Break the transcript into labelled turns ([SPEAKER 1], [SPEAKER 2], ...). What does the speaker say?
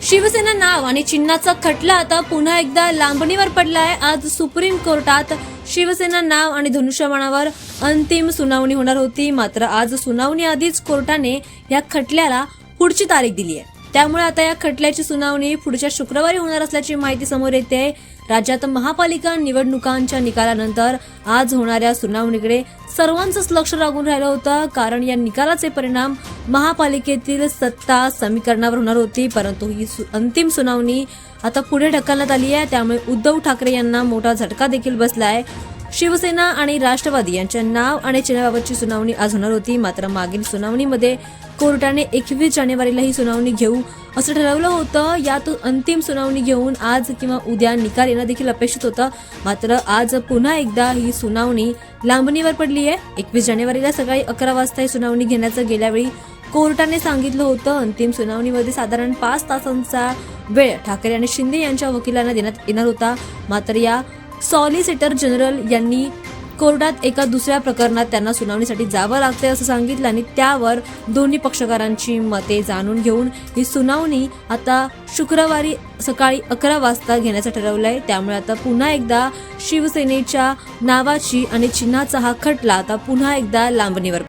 [SPEAKER 1] शिवसेना नाव आणि चिन्हाचा खटला आता पुन्हा एकदा लांबणीवर पडलाय। आज सुप्रीम कोर्टात शिवसेना नाव आणि धनुष्यबाणावर अंतिम सुनावणी होणार होती, मात्र आज सुनावणी आधीच कोर्टाने या खटल्याला पुढची तारीख दिली आहे। त्यामुळे आता या खटल्याची सुनावणी पुढच्या शुक्रवारी होणार असल्याची माहिती समोर येते आहे। राज्यात महापालिका निवडणुकांच्या निकालानंतर आज होणाऱ्या सुनावणीकडे सर्वांचंच लक्ष लागून राहिलं होतं, कारण या निकालाचे परिणाम महापालिकेतील सत्ता समीकरणावर होणार होती। परंतु ही अंतिम सुनावणी आता पुढे ढकलण्यात आली आहे, त्यामुळे उद्धव ठाकरे यांना मोठा झटका देखील बसला आहे। शिवसेना आणि राष्ट्रवादी यांच्या नाव आणि चिन्हाबाबतची सुनावणी आज होणार होती, मात्र मागील सुनावणीमध्ये कोर्टाने 21 जानेवारीला ही सुनावणी घेऊ असं ठरवलं होतं। यात अंतिम सुनावणी घेऊन आज किंवा उद्या निकाल येणं देखील अपेक्षित होतं, मात्र आज पुन्हा एकदा ही सुनावणी लांबणीवर पडली आहे। 21 जानेवारीला सकाळी 11 वाजता ही सुनावणी घेण्याचं गेल्यावेळी कोर्टाने सांगितलं होतं। अंतिम सुनावणीमध्ये साधारण 5 तासांचा वेळ ठाकरे आणि शिंदे यांच्या वकिलांना देण्यात येणार होता, मात्र या सॉलिसिटर जनरल यांनी कोर्टात एका दुसऱ्या प्रकरणात त्यांना सुनावणीसाठी जावं लागते असं सांगितलं आणि त्यावर दोन्ही पक्षकारांची मते जाणून घेऊन ही सुनावणी आता शुक्रवारी सकाळी 11 वाजता घेण्याचं ठरवलंय। त्यामुळे आता पुन्हा एकदा शिवसेनेच्या नावाची आणि चिन्हाचा हा खटला आता पुन्हा एकदा लांबणीवर